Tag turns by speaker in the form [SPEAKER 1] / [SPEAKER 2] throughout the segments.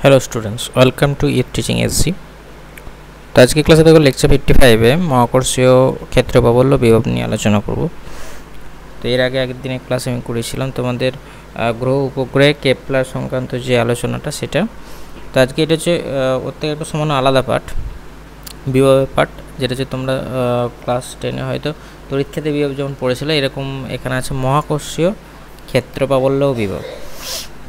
[SPEAKER 1] Hello students, welcome to ইথ teaching SC. তো আজকে ক্লাসে দেখো লেকচার 55-এ মহাকর্ষীয় ক্ষেত্র প্রাবল্য বিভব নিয়ে আলোচনা করব। তো এর আগের দিনের ক্লাসে আমি করেছিলাম তোমাদের গ্রহ উপগ্রহে কেপলার সংক্রান্ত যে আলোচনাটা সেটা। তো আজকে এটা হচ্ছে ওর থেকে একটু সামান্য আলাদা পাঠ, বিভবের পাঠ, যেটা হচ্ছে তোমরা ক্লাস 10-এ হয়তো তড়িৎক্ষেত্রে বিভব যেমন পড়েছিলে, এরকম এখানে আছে মহাকর্ষীয় ক্ষেত্র প্রাবল্য ও বিভব।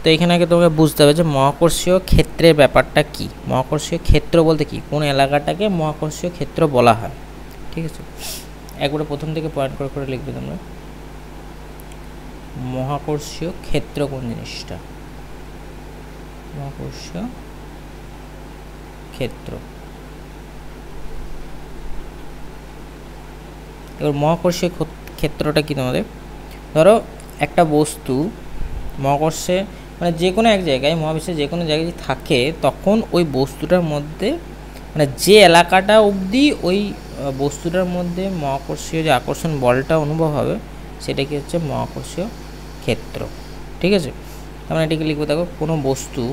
[SPEAKER 1] তো এখানে আগে তোমাকে বুঝতে হবে যে মহাকর্ষীয় ক্ষেত্রের ব্যাপারটা কি, মহাকর্ষীয় ক্ষেত্র বলতে কি, কোন এলাকাটাকে মহাকর্ষীয় ক্ষেত্র বলা হয়। ঠিক আছে, একবারে প্রথম থেকে পয়েন্ট করে করে লিখবে তোমরা। মহাকর্ষীয় ক্ষেত্র কোন জিনিসটা? মহাকর্ষীয় ক্ষেত্র। এবার মহাকর্ষীয় ক্ষেত্রটা কি তোমাদের, ধরো একটা বস্তু মহাকর্ষে মানে যে কোনো এক জায়গায়, মহাবিশ্বের যে কোনো জায়গায় যদি থাকে, তখন ওই বস্তুটার মধ্যে মানে যে এলাকাটা অবধি ওই বস্তুটার মধ্যে মহাকর্ষীয় যে আকর্ষণ বলটা অনুভব হবে, সেটা কি হচ্ছে মহাকর্ষীয় ক্ষেত্র। ঠিক আছে, তার মানে এটাকে লিখবো, দেখো কোনো বস্তু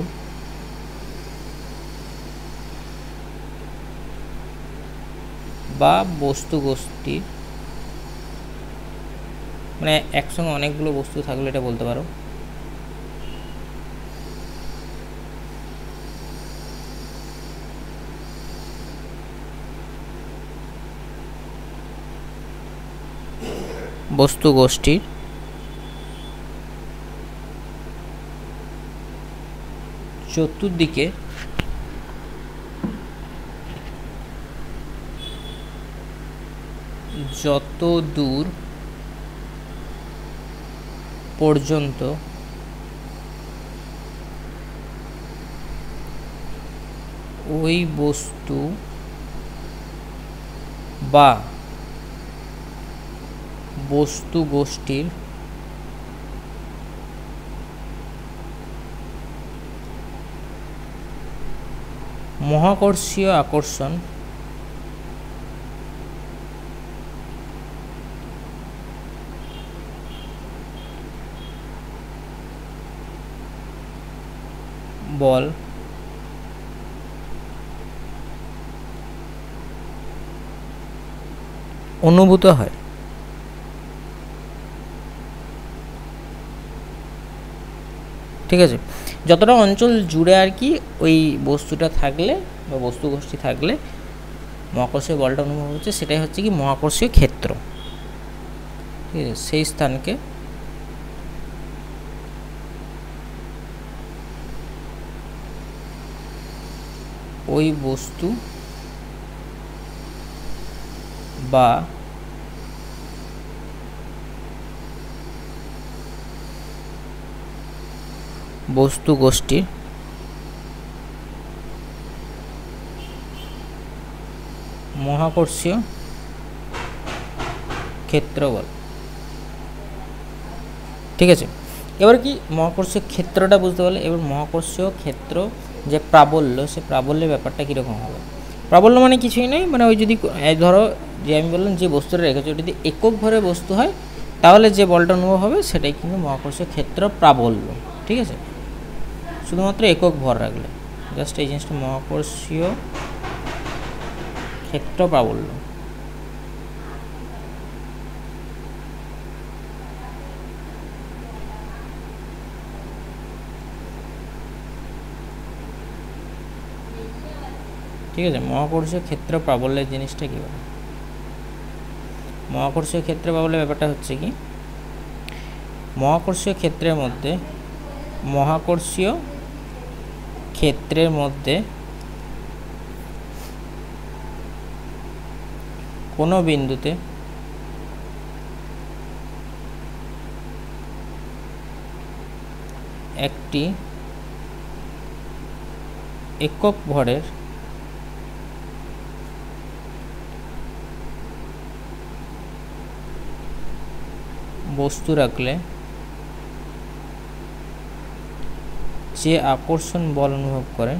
[SPEAKER 1] বা বস্তু গোষ্ঠী, মানে একসঙ্গে অনেকগুলো বস্তু থাকলে এটা বলতে পারো, বস্তু গোষ্ঠীর চতুর্দিকে যত দূর পর্যন্ত ওই বস্তু বা বস্তু গোষ্ঠীর মহাকর্ষীয় আকর্ষণ বল অনুভূত হয়। ঠিক আছে, যতটা অঞ্চল জুড়ে আর কি ওই বস্তুটা থাকলে বা বস্তু গোষ্ঠী থাকলে মহাকর্ষীয় বলটা অনুভব হচ্ছে, সেটাই হচ্ছে কি মহাকর্ষীয় ক্ষেত্র। ঠিক আছে, সেই স্থানকে ওই বস্তু বা বস্তু গোষ্ঠীর মহাকর্ষীয় ক্ষেত্র বল। ঠিক আছে, এবার কি মহাকর্ষীয় ক্ষেত্রটা বুঝতে পারলে, এবার মহাকর্ষীয় ক্ষেত্র যে প্রাবল্য, সে প্রাবল্যের ব্যাপারটা কীরকম হবে। প্রাবল্য মানে কিছুই নয়, মানে ওই যদি ধরো যে আমি বললাম যে বস্তুটা রেখেছে, ওটা যদি একক ভরের বস্তু হয়, তাহলে যে বলটা অনুভব হবে সেটাই কিন্তু মহাকর্ষীয় ক্ষেত্র প্রাবল্য। ঠিক আছে, শুধুমাত্র একক ভর রাখলে, জাস্ট এই জিনিসটা মহাকর্ষীয় ক্ষেত্র প্রাবল্য। ঠিক আছে, মহাকর্ষীয় ক্ষেত্র প্রাবল্যের জিনিসটা কী বলে, মহাকর্ষীয় ক্ষেত্র প্রাবল্যের ব্যাপারটা হচ্ছে কি, মহাকর্ষীয় ক্ষেত্রের মধ্যে মহাকর্ষীয় ক্ষেত্রের মধ্যে কোনো বিন্দুতে একটি একক ভরের বস্তু রাখলে যে আকর্ষণ বল অনুভব করে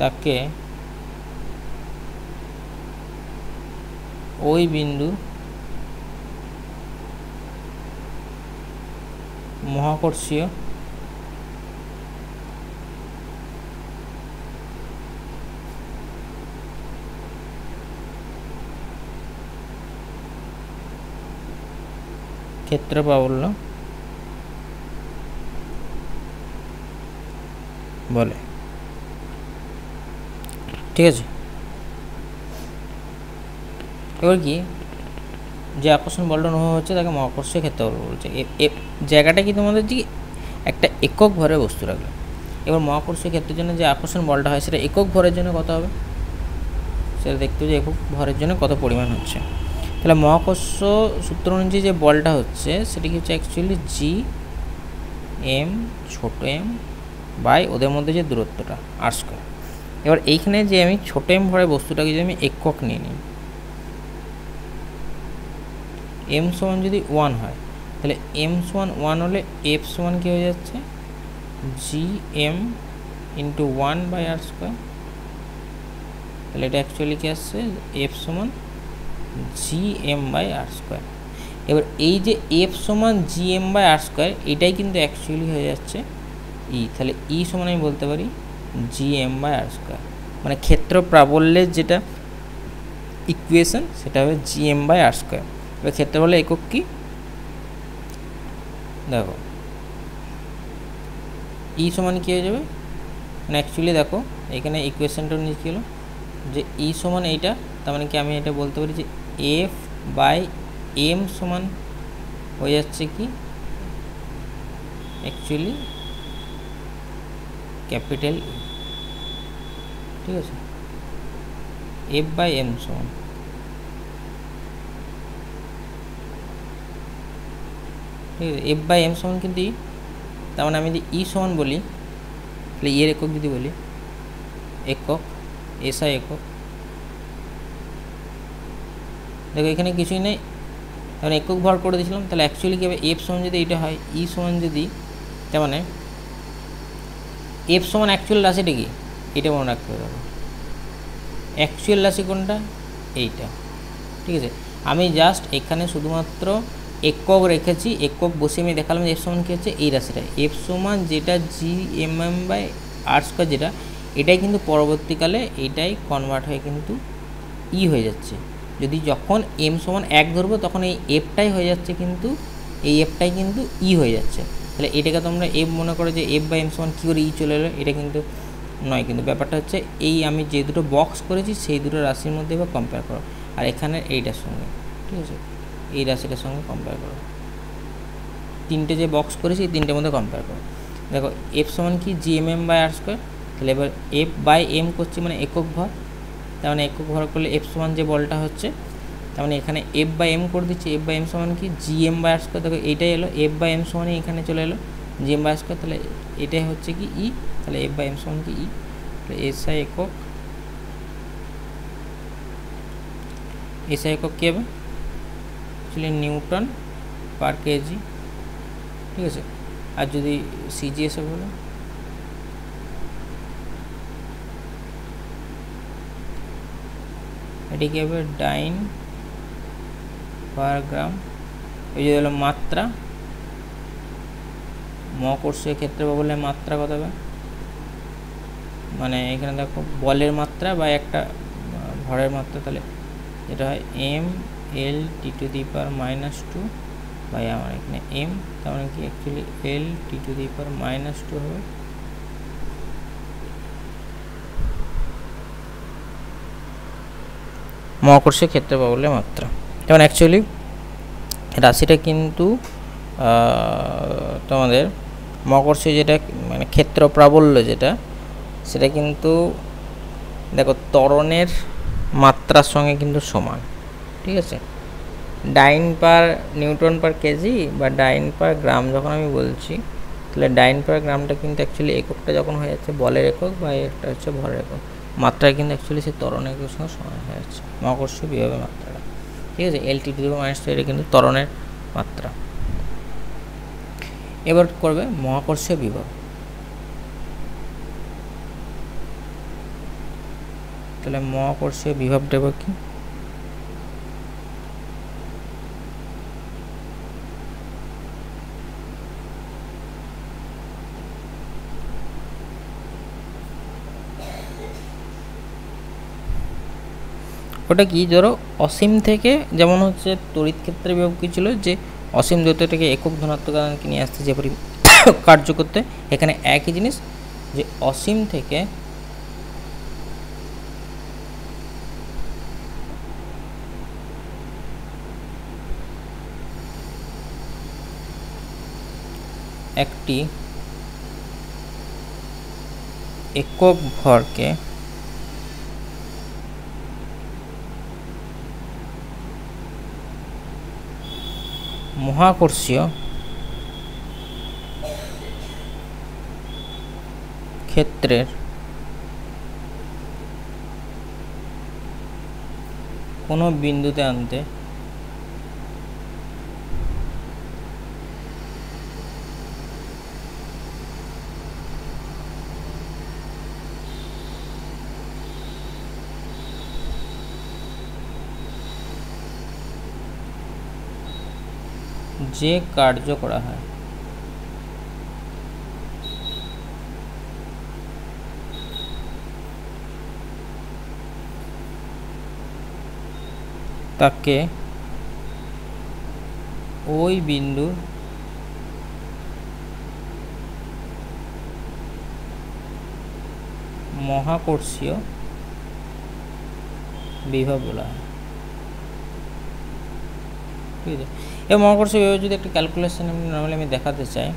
[SPEAKER 1] তাকে ওই বিন্দু মহাকর্ষীয় ক্ষেত্র প্রাবল্য বলে। ঠিক আছে, এবার কি যে আকর্ষণ বলটা অনুভব হচ্ছে তাকে মহাকর্ষীয় ক্ষেত্র বল বলছে। জায়গাটা কি তোমাদের যে একটা একক ভরের বস্তু রাখবে। এবার মহাকর্ষীয় ক্ষেত্রের জন্য যে আকর্ষণ বলটা হয় সেটা একক ভরের জন্য কত হবে সেটা দেখতে হবে, যে একক ভরের জন্য কত পরিমাণ হচ্ছে। তাহলে মহাকর্ষ সূত্র অনুযায়ী যে বলটা হচ্ছে সেটি হচ্ছে অ্যাকচুয়ালি জি এম ছোট এম বাই ওদের মধ্যে যে দূরত্বটা আর স্কোয়ার। এবার এইখানে যে আমি ছোট এম ভরের বস্তুটাকে যদি আমি একক নিয়ে নিই, এম সমান যদি 1 হয় তাহলে এম সমান 1 হলে এফ সমান কী হয়ে যাচ্ছে G M into 1 by R square. তাহলে এটা অ্যাকচুয়ালি কী আসছে এফ সমান G M by R square. এবার এই যে এফ সমান G M by R square এটাই কিন্তু অ্যাকচুয়ালি হয়ে যাচ্ছে ই। তাহলে ই সমান আমি বলতে পারি G M by R square, মানে ক্ষেত্র প্রাবল্যের যেটা ইকুয়েশন সেটা হবে G M by R square. এবার ক্ষেত্র বলে একক কি দেখো ই সমান কী হয়ে যাবে, মানে অ্যাকচুয়ালি দেখো এখানে ইকুয়েশনটা নিচে গেল যে ই সমান এইটা, তার মানে কি আমি এটা বলতে পারি যে এফ বাই এম সমান হয়ে যাচ্ছে কি অ্যাকচুয়ালি ক্যাপিটাল ই। ঠিক আছে, এফ বাই এম সমান ঠিক আছে এফ বাই এম সমান কিন্তু ই। তার মানে আমি যদি ই সমান বলি তাহলে এর একক যদি বলি একক এসআই একক, দেখো এখানে কিছুই নেই, তাহলে একক ভর করে দিয়েছিলাম। তাহলে অ্যাকচুয়ালি কী হবে এফ সমান যদি এটা হয় ই সমান যদি, তার মানে এফ সমান অ্যাকচুয়াল রাশিটা কি এটা মনে রাখতে হবে। অ্যাকচুয়াল রাশি কোনটা এইটা। ঠিক আছে, আমি জাস্ট এখানে শুধুমাত্র একক রেখেছি, একক বসে আমি দেখালাম যে এফ সমান কী হচ্ছে এই রাশিটা এফ সমান যেটা G M M by R square যেটা, এটাই কিন্তু পরবর্তীকালে এইটাই কনভার্ট হয়ে কিন্তু ই হয়ে যাচ্ছে। যদি যখন এম সমান 1 ধরবো তখন এই এফটাই হয়ে যাচ্ছে কিন্তু এই এফটাই কিন্তু ই হয়ে যাচ্ছে। তাহলে এটাকে তোমরা এফ মনে করো যে এফ বাই এম সমান কী করে ই চলে এলো, এটা কিন্তু নয়। কিন্তু ব্যাপারটা হচ্ছে এই আমি যে দুটো বক্স করেছি সেই দুটো রাশির মধ্যে এবার কম্পেয়ার করো, আর এখানে এইটার সঙ্গে ঠিক আছে এই রাশিটার সঙ্গে কম্পেয়ার করো, তিনটে যে বক্স করেছি এই তিনটের মধ্যে কম্পেয়ার করো। দেখো এফ সমান কি G M M by R square, তাহলে এবার এফ বাই এম করছি মানে একক ভর, তার মানে একক ভর করলে এফ সমান যে বলটা হচ্ছে, তার মানে এখানে এফ বাই এম করে দিচ্ছি। এফ বাই এম সমান কি G M by R square, দেখো এইটাই এলো এফ বাই এম সমানই এখানে চলে এলো G M by R square, তাহলে এটাই হচ্ছে কি ই। তাহলে এফ বাই এম সমান কি ই, তাহলে এসআই একক একক কী হবে অ্যাকচুয়ালি নিউটন পার কেজি। ঠিক আছে, আর যদি সিজিএসে বলো এটি কী হবে ডাইন পার গ্রাম। এই যে হলো মাত্রা, মহাকর্ষীয় ক্ষেত্রে বলে মাত্রা কত হবে, মানে এখানে দেখো বলের মাত্রা বা একটা ভরের মাত্রা, তাহলে যেটা হয় M L T to the power -2 by আমার এখানে এম, তার মানে কি actually L T to the power -2 হবে। মহাকর্ষীয় ক্ষেত্রে বলে মাত্রা। যেমন অ্যাকচুয়ালি রাশিটা কিন্তু তোমাদের মহাকর্ষীয় যেটা মানে ক্ষেত্র প্রাবল্য যেটা সেটা কিন্তু দেখো ত্বরণের মাত্রার সঙ্গে কিন্তু সমান। ঠিক আছে, ডাইন পার নিউটন পার কেজি বা ডাইন পার গ্রাম যখন আমি বলছি, তাহলে ডাইন পার গ্রামটা কিন্তু অ্যাকচুয়ালি এককটা যখন হয়ে যাচ্ছে বলের একক বা একটা হচ্ছে ভরের একক, মাত্রায় কিন্তু অ্যাকচুয়ালি সেই ত্বরণ এককের সঙ্গে সমান হয়ে যাচ্ছে মহাকর্ষীয় বিভবের মাত্রাটা। ঠিক আছে, এল টি টু দি পাওয়ার -2 এটা কিন্তু ত্বরণের মাত্রা। এবার করবে মহাকর্ষীয় বিভব। তাহলে মহাকর্ষীয় বিভব দেব কি, ওটা কি, ধরো অসীম থেকে, যেমন হচ্ছে তড়িৎ ক্ষেত্রের বিভব কি ছিল, যে অসীম দূরত্বটাকে একক ধনাত্মক আধানকে নিয়ে আসতে যে কার্য করতে, এখানে একই জিনিস, যে অসীম থেকে একটি একক ভরকে মহাকর্ষীয় ক্ষেত্রের কোনো বিন্দুতে আনতে যে কার্য করা হয় তাকে ওই বিন্দুর মহাকর্ষীয় বিভব বলা হয়। ঠিক আছে, এই মহাকর্ষীয় বিভব যদি একটা ক্যালকুলেশন নর্মালি আমি দেখাতে চাই,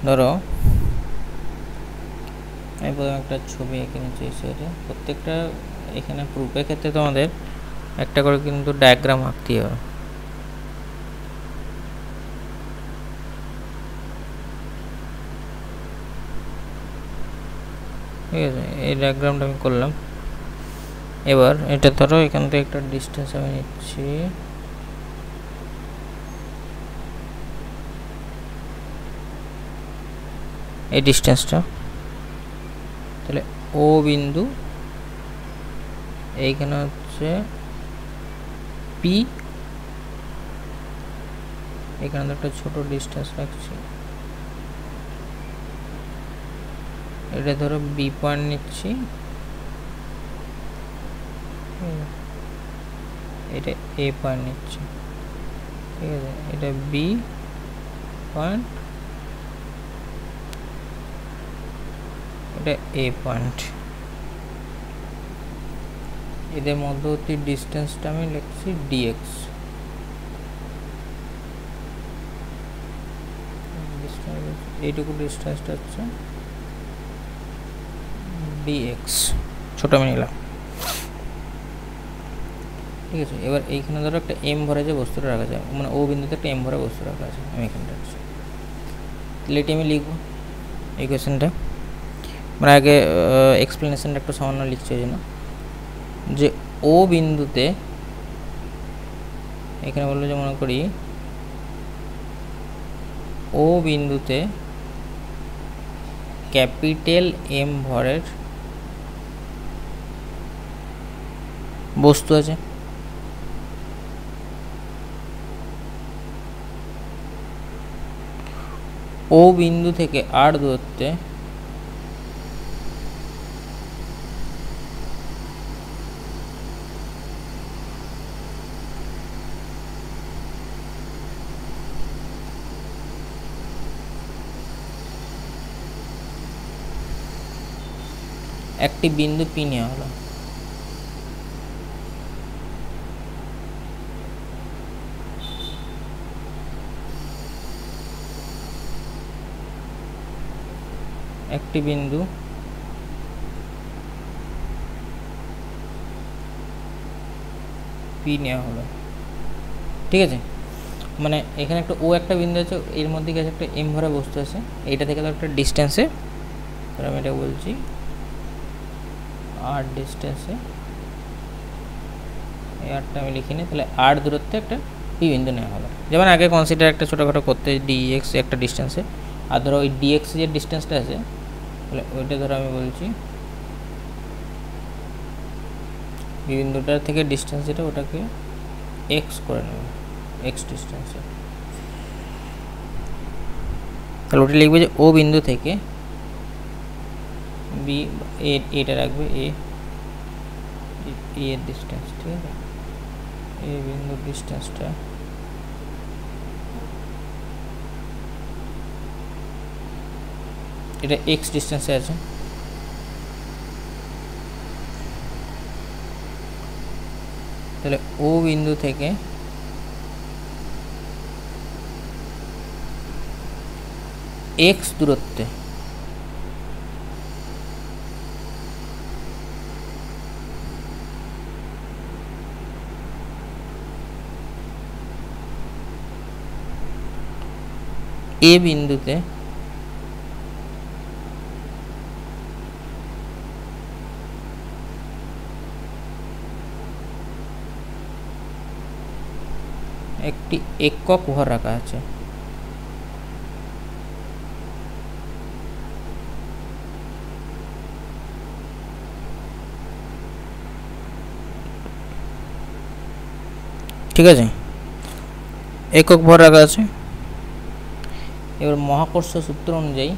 [SPEAKER 1] ধরো আমি প্রথমে একটা ছবি এঁকে নিচ্ছি এই সাইডে, প্রত্যেকটা এখানে প্রুফের ক্ষেত্রে তোমাদের একটা করে কিন্তু ডায়াগ্রাম আঁকতে হবে। ঠিক আছে, এই ডায়াগ্রামটা আমি করলাম। এবার এটা ধরো এখান থেকে একটা ডিস্টেন্স আমি নিচ্ছি, এই ডিস্টেন্সটা, তাহলে ও বিন্দু, এইখানে হচ্ছে পি, এখানে একটা ছোট ডিস্টেন্স রাখছি, এটা ধরো বি পয়েন্ট নিচ্ছি, এটা এ পয়েন্ট নিচ্ছি। ঠিক আছে, এটা বি পয়েন্ট, এটা এ পয়েন্ট, এদের মধ্যবর্তী ডিস্টেন্সটা আমি লিখছি ডিএক্স। এইটুকু ডিস্টেন্সটা হচ্ছে ডিএক্স, ছোট আমি নিলাম। ঠিক আছে, এবার এইখানে ধরো একটা এম ভরা যে বস্তুটা রাখা যায়, মানে ও বিন্দুতে একটা এম ভরা বস্তু রাখা আছে, আমি এখানে রাখছি। তাহলে এটি আমি লিখবো এই কোয়েশ্চেনটা, মানে আগে এক্সপ্লেনেশনটা একটু সামান্য লিখছি ওই জন্য, যে ও বিন্দুতে, এখানে বললো যে মনে করি ও বিন্দুতে ক্যাপিটাল এম ভরের বস্তু আছে, ও বিন্দু থেকে আর দূরত্বে একটি বিন্দু পি নেওয়া হলো। একটি বিন্দু পি নেওয়া হলো। ঠিক আছে, মানে এখানে একটা ও একটা বিন্দু আছে, এর মধ্যে গেছে একটা এম ভরা বস্তু আছে, এইটা থেকে তো একটা ডিস্টেন্সে, আমি এটা বলছি আর ডিস্টেন্সে, এই আরটা আমি লিখিনি, তাহলে আর দূরত্বে একটা পি বিন্দু নেওয়া হলো। যেমন আগে কনসিডার একটা ছোটোখাটো করতে ডিএক্স একটা ডিস্টেন্সে, আর ধরো ওই ডিএক্স যে ডিস্টেন্সটা আছে, তাহলে ওইটা ধরো আমি বলছি বি বিন্দুটার থেকে ডিস্টেন্স যেটা ওটাকে এক্স করে নেবে, এক্স ডিস্টেন্সে। তাহলে ওটা লিখবে যে ও বিন্দু থেকে বি, এটা রাখবে এ এর ডিস্টেন্স, ঠিক আছে, এ বিন্দুর ডিস্টেন্সটা এটা এক্স ডিস্টেন্সে আছে। তাহলে ও বিন্দু থেকে এক্স দূরত্বে এ বিন্দুতে একটি একক ভর রাখা আছে। ঠিক আছে, একক ভর রাখা আছে। এবার মহাকর্ষ সূত্র অনুযায়ী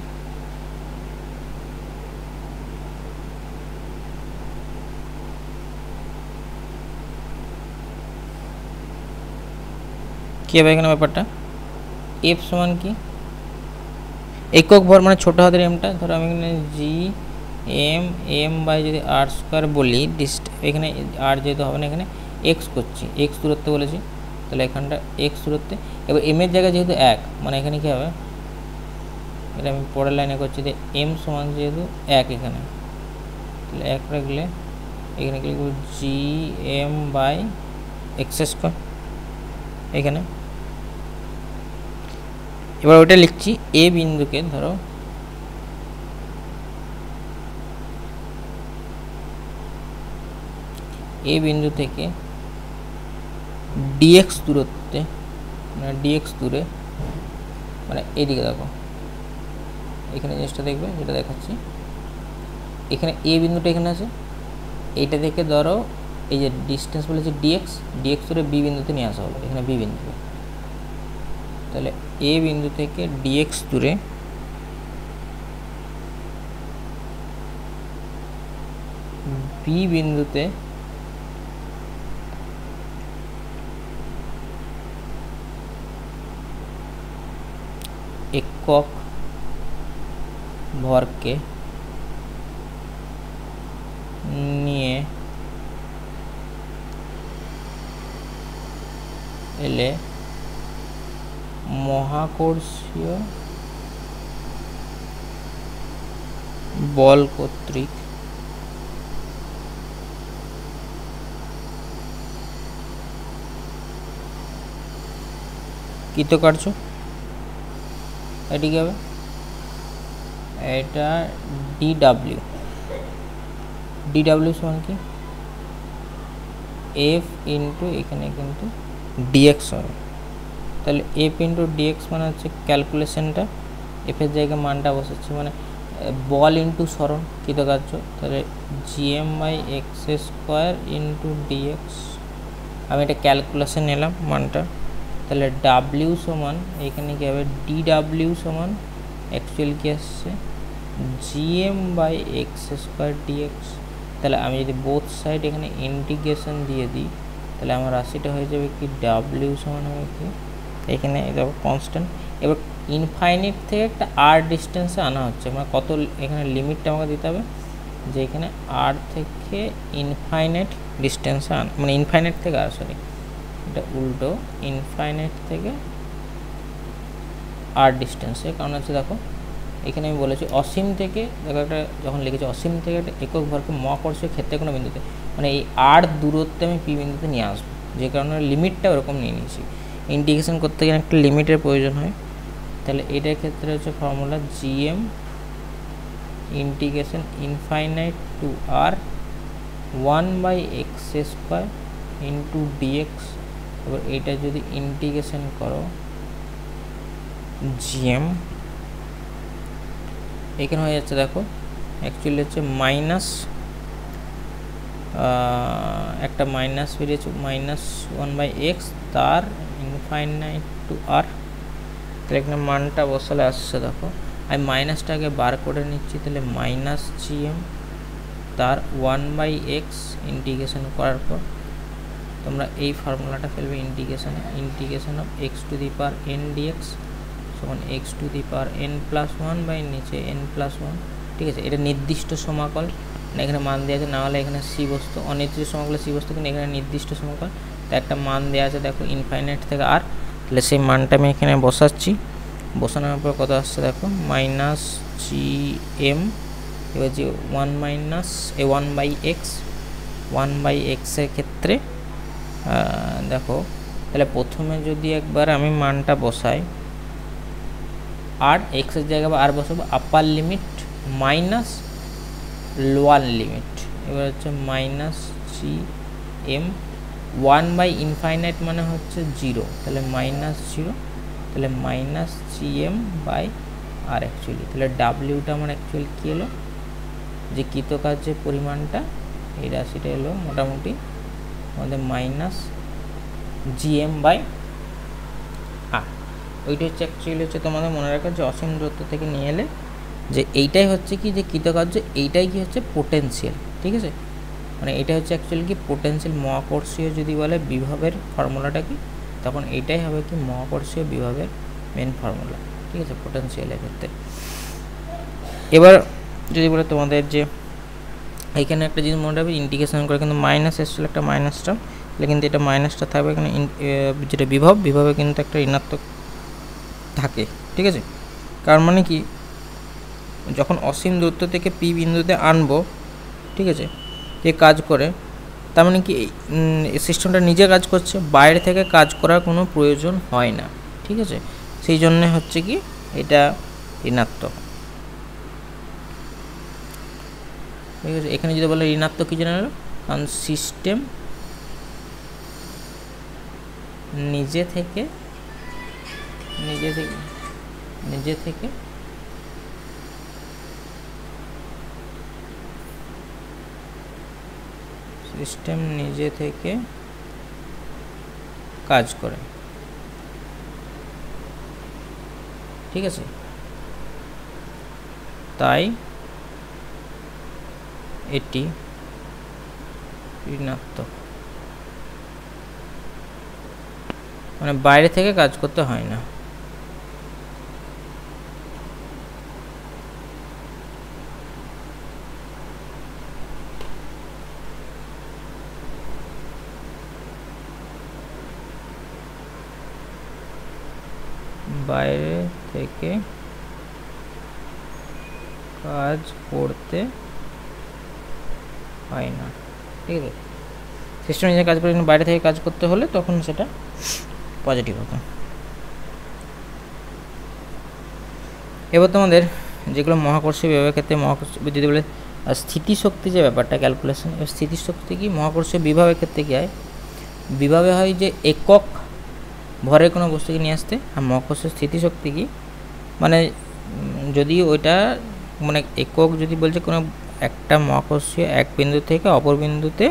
[SPEAKER 1] কি হবে এখানে ব্যাপারটা, এফ সমান কি, একক ভর মানে ছোট হাতের এমটা, ধরো আমি এখানে জি এম এম বাই যদি আর স্কোয়ার বলি, এখানে আর যেহেতু হবে না, এখানে এক্স করছি, এক্স দূরত্বে বলেছি, তাহলে এখানটা এক্স দূরত্বে। এবার এম এর জায়গায় যেহেতু এক, মানে এখানে কী হবে, এটা আমি পরের লাইনে করছি যে এম সমান যেহেতু এক, এখানে তাহলে এক রাখলে এখানে কি লিখব, G M by x square এখানে। এবার ওটা লিখছি এ বিন্দুকে, ধরো এ বিন্দু থেকে ডিএক্স দূরত্বে, মানে ডিএক্স দূরে, মানে এইদিকে দেখো, এখানে জিনিসটা দেখবে যেটা দেখাচ্ছি, এখানে এ বিন্দুটা এখানে আছে, এইটা থেকে ধরো এই যে ডিস্টেন্স বলেছে ডিএক্স, ডিএক্স দূরে বি বিন্দুতে নিয়ে আসা হলো, এখানে বি বিন্দুতে। তাহলে এ বিন্দু থেকে ডিএক্স দূরে বি বিন্দুতে একক ভরকে নিয়ে এলে মহাকর্ষীয় বল কর্তৃক কৃতকার্য, এটি কি হবে, এটা ডিডাব্লিউ, ডিডাব্লিউ সমান কি এফ ইন্টু এখানে কিন্তু ডিএক্স হবে। তাহলে এফ ইন্টু ডিএক্স মানে হচ্ছে ক্যালকুলেশনটা, এফের জায়গায় মানটা বসাচ্ছি, মানে বল ইন্টু সরণ কৃতকার্য, তাহলে GM by x square into dx, আমি এটা ক্যালকুলেশন নিলাম মানটা। তাহলে ডাব্লিউ সমান এখানে কী হবে, ডিডাব্লিউ সমান অ্যাকচুয়াল কি আসছে GM by x square dx. তাহলে আমি যদি বোথ সাইড এখানে ইন্টিগ্রেশন দিয়ে দিই, তাহলে আমার রাশিটা হয়ে যাবে কি, ডাব্লিউ সমান হবে কি, এখানে এটা কনস্ট্যান্ট। এবার ইনফাইনিট থেকে একটা আর ডিস্টেন্সে আনা হচ্ছে, মানে কত, এখানে লিমিটটা আমাকে দিতে হবে যে এখানে আর থেকে ইনফাইনাইট ডিস্টেন্সে আনা, মানে ইনফাইনাইট থেকে আর, সরি এটা উল্টো, ইনফাইনাইট থেকে আর ডিস্টেন্সে। কারণ হচ্ছে দেখো এখানে আমি বলেছি অসীম থেকে, দেখো একটা যখন লিখেছি অসীম থেকে একটা একক ভরকে মহাকর্ষীয় ক্ষেত্রে কোনো বিন্দুতে, মানে এই আর দূরত্বে আমি পি বিন্দুতে নিয়ে আসবো, যে কারণে লিমিটটা ওরকম নিয়ে নিয়েছি। ইন্টিগ্রেশন করতে গেলে একটা লিমিটের প্রয়োজন হয়। তাহলে এটার ক্ষেত্রে হচ্ছে formula GM integration infinite to R 1/x square into dx. এবার এটা যদি ইন্টিগ্রেশন করো জিএম, এখানে হয়ে যাচ্ছে দেখো অ্যাকচুয়ালি হচ্ছে মাইনাস একটা মাইনাস বেরিয়েছে -1/x তার ইনফাইনাইট টু r। তাহলে এখানে মানটা বসালে আসছে, দেখো আমি মাইনাসটাকে বার করে নিচ্ছি, তাহলে -gm তার 1/x ইন্টিগ্রেশন করার পর তোমরা এই ফর্মুলাটা ফেলবে integration of x to the power n dx সমান x to the power n+1 by নিচে n+1। ঠিক আছে, এটা নির্দিষ্ট সমাকল, এখানে মান দেওয়া আছে, না হলে এখানে সি বস্তু, অনির্দিষ্ট সমাকলে সি বস্তু, কিন্তু এখানে নির্দিষ্ট সমাকল, তো একটা মান দেওয়া আছে দেখো ইনফাইনাইট থেকে আর। তাহলে সেই মানটা আমি এখানে বসাচ্ছি, বসানোর পর কত আসছে দেখো -gm, এবার যে 1/x এর ক্ষেত্রে দেখো, তাহলে প্রথমে যদি একবার আমি মানটা বসাই, আর x এর জায়গায় আর বসাবো আপার লিমিট মাইনাস লোয়ার লিমিট, এবার হচ্ছে -gm 1/ইনফাইনাইট মানে হচ্ছে 0, তাহলে -0, তাহলে -gm বাই আর অ্যাকচুয়ালি, তাহলে ডাব্লিউটা আমার অ্যাকচুয়ালি কী এলো, যে কৃতকার্যের পরিমাণটা এই রাশিটা এলো মোটামুটি আমাদের -gm বাই আর। ওইটা হচ্ছে অ্যাকচুয়ালি হচ্ছে তোমাদের মনে রাখা যে অসীম দূরত্ব থেকে নিয়ে এলে যে এইটাই হচ্ছে কি যে কৃতকার্য, এইটাই কি হচ্ছে পোটেনশিয়াল। ঠিক আছে, মানে এটা হচ্ছে অ্যাকচুয়ালি কি পোটেনশিয়াল, মহাকর্ষীয় যদি বলে বিভবের ফর্মুলাটা কি, তখন এইটাই হবে কি মহাকর্ষীয় বিভবের মেন ফর্মুলা। ঠিক আছে, পোটেনশিয়ালের ক্ষেত্রে। এবার যদি বলে তোমাদের যে এখানে একটা জিনিস মনে রাখবে, ইন্টিগ্রেশন করে কিন্তু মাইনাস এসেছিল একটা মাইনাসটা, কিন্তু এটা মাইনাসটা থাকবে এখানে, যেটা বিভবে কিন্তু একটা ঋণাত্মক থাকে। ঠিক আছে, কার মানে কি যখন অসীম দূরত্ব থেকে পি বিন্দুতে আনবো, ঠিক আছে, যে কাজ করে, তার মানে কি সিস্টেমটা নিজে কাজ করছে, বাইরে থেকে কাজ করার কোনো প্রয়োজন হয় না। ঠিক আছে, সেই জন্য হচ্ছে কি এটা ঋণাত্মক। ঠিক আছে, এখানে যদি বলে ঋণাত্মক কি জানা গেল, কারণ সিস্টেম নিজে থেকে কাজ করে। ঠিক আছে, তাই এটি ঋণাত্মক, মানে বাইরে থেকে কাজ করতে হয় না। বাইরে থেকে কাজ করতে হয় না। ঠিক আছে, সিস্টেম নিজে কাজ করে, বাইরে থেকে কাজ করতে হলে তখন সেটা পজিটিভ হতো। এবার তোমাদের যেগুলো মহাকর্ষীয় বিভবের ক্ষেত্রে যদি বলে স্থিতিশক্তি যে ব্যাপারটা ক্যালকুলেশন, এবার স্থিতিশক্তি কি মহাকর্ষীয় বিভবের ক্ষেত্রে কী হয়, বিভবে হয় যে একক ভরের কোনো বস্তুকে নিয়ে আসতে, আর মহাকর্ষীয় স্থিতিশক্তি কি মানে যদি ওইটা মানে একক যদি বলছে কোনো একটা মহাকর্ষীয় এক বিন্দু থেকে অপর বিন্দুতে,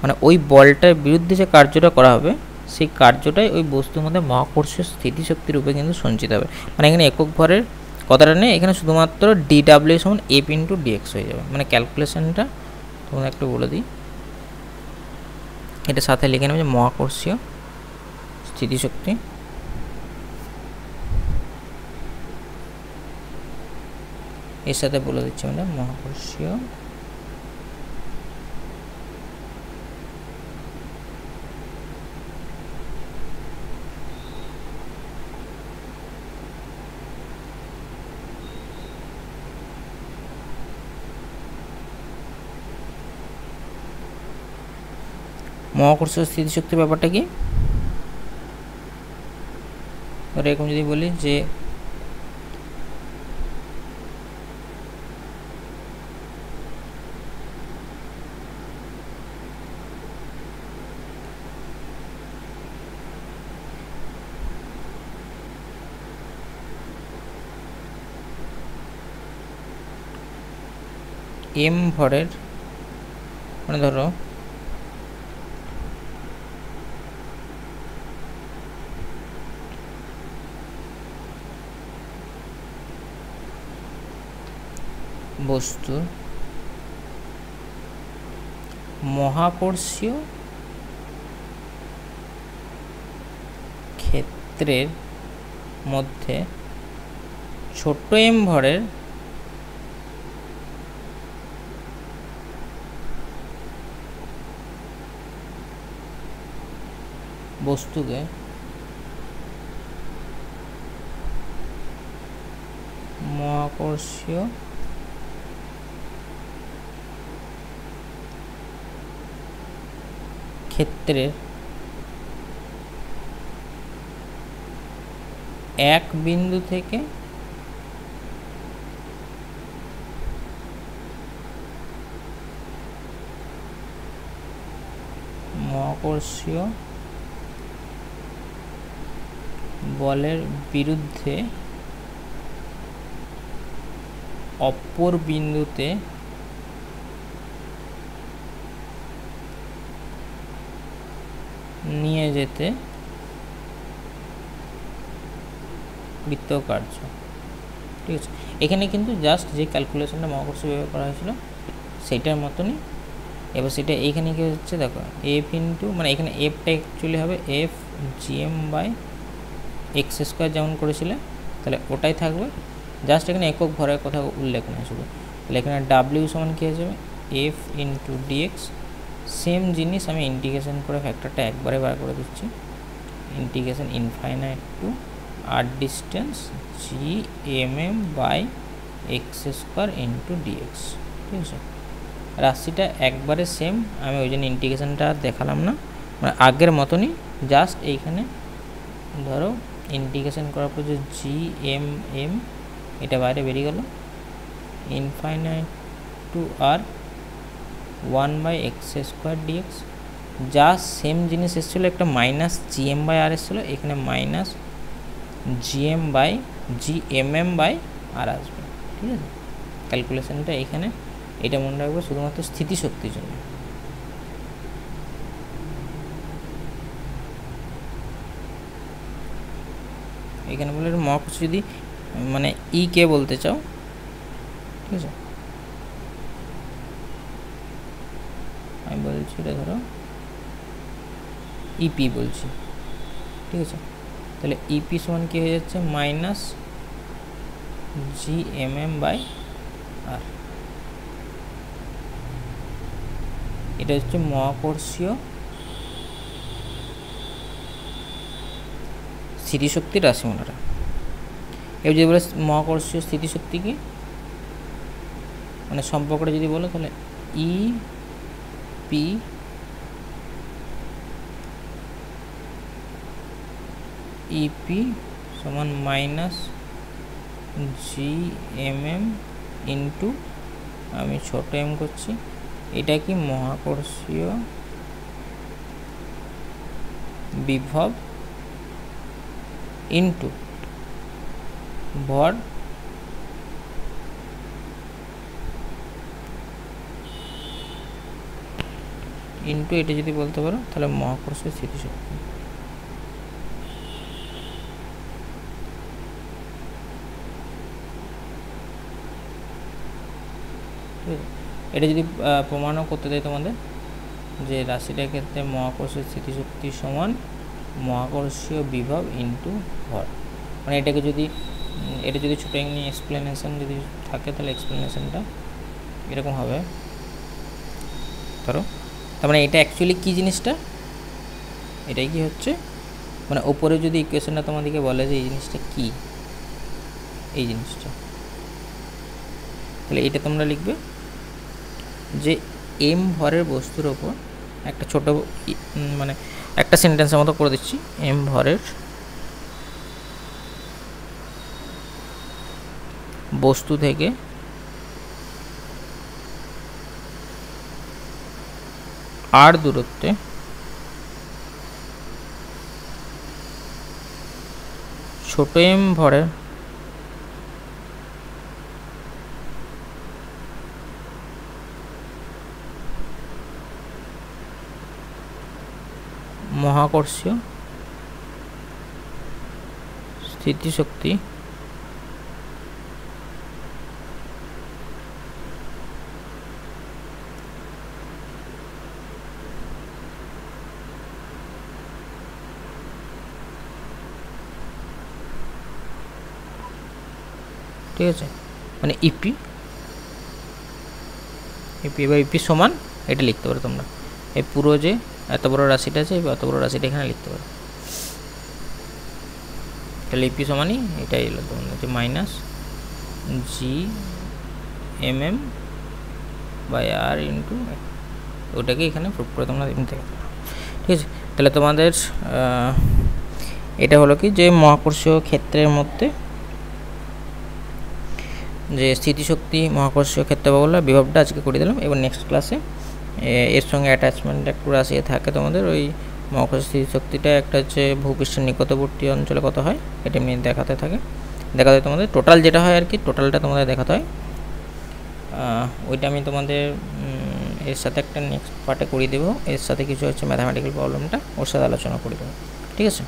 [SPEAKER 1] মানে ওই বলটার বিরুদ্ধে যে কার্যটা করা হবে সেই কার্যটাই ওই বস্তুর মধ্যে মহাকর্ষীয় স্থিতিশক্তির রূপে কিন্তু সঞ্চিত হবে। মানে এখানে একক ভরের কথাটা নেই, এখানে শুধুমাত্র DW সমান F ইন্টু DX হয়ে যাবে। মানে ক্যালকুলেশনটা তোমাদের একটু বলে দিই, এটা সাথে লিখে নেবে যে মহাকর্ষীয় স্থিতিশক্তি এর সাথে বলে দিচ্ছি আমরা মহাকর্ষীয় স্থিতিশক্তির ব্যাপারটা কি, এরকম যদি বলি যে m ভরের মানে ধরো বস্তুর মহাকর্ষীয় ক্ষেত্রের মধ্যে ছোট m ভরের বস্তুকে মহাকর্ষীয় ক্ষেত্রের এক বিন্দু থেকে মহাকর্ষীয় বলের বিরুদ্ধে অপর বিন্দুতে নিয়ে যেতে বৃত্তকার্য। ঠিক আছে, এখানে কিন্তু জাস্ট যে ক্যালকুলেশনটা মহাকর্ষ ব্যবহার করা হয়েছিল সেইটার মতনই। এবার সেটা এইখানে কি হচ্ছে দেখো, এফ ইন্টু মানে এখানে এফটা অ্যাকচুয়ালি হবে F GM by x square যেমন করেছিলে, তাহলে ওটাই থাকবে, জাস্ট এখানে একক ভরের কথা উল্লেখ নেই শুধু। তাহলে এখানে ডাব্লিউ সমান কী হয়ে যাবে, এফ ইন্টু ডিএক্স। সেম জিনিস আমি ইন্টিগ্রেশন করে ফ্যাক্টরটা একবারে বার করে দিচ্ছি, integration infinite to R distance G M M by x square into dx. ঠিক আছে, রাশিটা একবারে সেম, আমি ওই জন্য ইন্টিগ্রেশনটা দেখালাম না, মানে আগের মতনই, জাস্ট এইখানে ধরো ইন্টিগ্রেশন করার পর যে জি এম এম এটা বাইরে বেরিয়ে গেল, infinite to R 1 by x square dx. যা সেম জিনিস এসেছিলো, একটা মাইনাস জিএম বাই আর এসেছিলো, এখানে minus GM by GMM by R আসবে। ঠিক আছে, ক্যালকুলেশনটা এখানে এটা মনে রাখবো শুধুমাত্র স্থিতিশক্তির জন্য। এখানে বলে মহাকর্ষ যদি মানে ই কে বলতে চাও, ঠিক আছে, আমি বলছি এটা ধরো ইপি বলছি। ঠিক আছে, তাহলে ইপি সমান কী হয়ে যাচ্ছে, minus G M M by R. এটা হচ্ছে মহাকর্ষীয় স্থিতিশক্তির রাশিমালাটা। এবার যদি বলে মহাকর্ষীয় স্থিতিশক্তি কি, মানে সম্পর্কটা যদি বলো, তাহলে ই পি ইপি সমান minus G M M into, আমি ছোট এম করছি, এটা কি মহাকর্ষীয় বিভব ইন্টু ভর ইন্টু এটা যদি বলতে পারো তাহলে মহাকর্ষীয় স্থিতিশক্তি। এটা যদি প্রমাণও করতে দেয় তোমাদের যে রাশিটার ক্ষেত্রে মহাকর্ষীয় স্থিতিশক্তি সমান মহাকর্ষীয় বিভব ইন্টু ভর, মানে এটাকে যদি এটা যদি ছোটো নিয়ে এক্সপ্লেনেশন যদি থাকে তাহলে এক্সপ্লেনেশনটা এরকম হবে। ধরো তার মানে এটা অ্যাকচুয়ালি কী জিনিসটা, এটাই কি হচ্ছে, মানে ওপরে যদি ইকুয়েশনটা তোমাদেরকে বলে যে এই জিনিসটা কী, এই জিনিসটা, তাহলে এটা তোমরা লিখবে যে এম ভরের বস্তুর ওপর একটা ছোট মানে একটা সেন্টেন্সের মতো করে দিচ্ছি, এম ভরের বস্তু থেকে আর দূরত্বে ছোট এম ভরের মহাকর্ষীয় স্থিতিশক্তি ঠিক আছে, মানে ইপি বা ইপি সমান এটা লিখতে পারো তোমরা, এই পুরো যে এত বড় রাশিটা আছে এত বড় রাশিটা এখানে লিখতে পারো। তাহলে ইপি সমানই এটাই এলো তোমাদের হচ্ছে minus G M M by R into, ওটাকে এখানে প্রুফ করে তোমরা নিতে পারো। ঠিক আছে, তাহলে তোমাদের এটা হলো কি যে মহাকর্ষীয় ক্ষেত্রের মধ্যে যে স্থিতিশক্তি মহাকর্ষীয় ক্ষেত্র বললো বিভবটা আজকে করে দিলাম। এবার নেক্সট ক্লাসে এর সঙ্গে অ্যাটাচমেন্ট একটু রাশি থাকে তোমাদের, ওই মহাকর্ষীয় স্থিতিশক্তিটা একটা হচ্ছে ভূপৃষ্ঠের নিকটবর্তী অঞ্চলে কত হয় এটা এমনি দেখাতে তোমাদের টোটাল যেটা হয় আর কি, টোটালটা তোমাদের দেখাতে হয়। ওইটা আমি তোমাদের এর সাথে একটা নেক্সট পার্টে করিয়ে দেবো, এর সাথে কিছু হচ্ছে ম্যাথামেটিক্যাল প্রবলেমটা ওর সাথে আলোচনা করে দেবো। ঠিক আছে।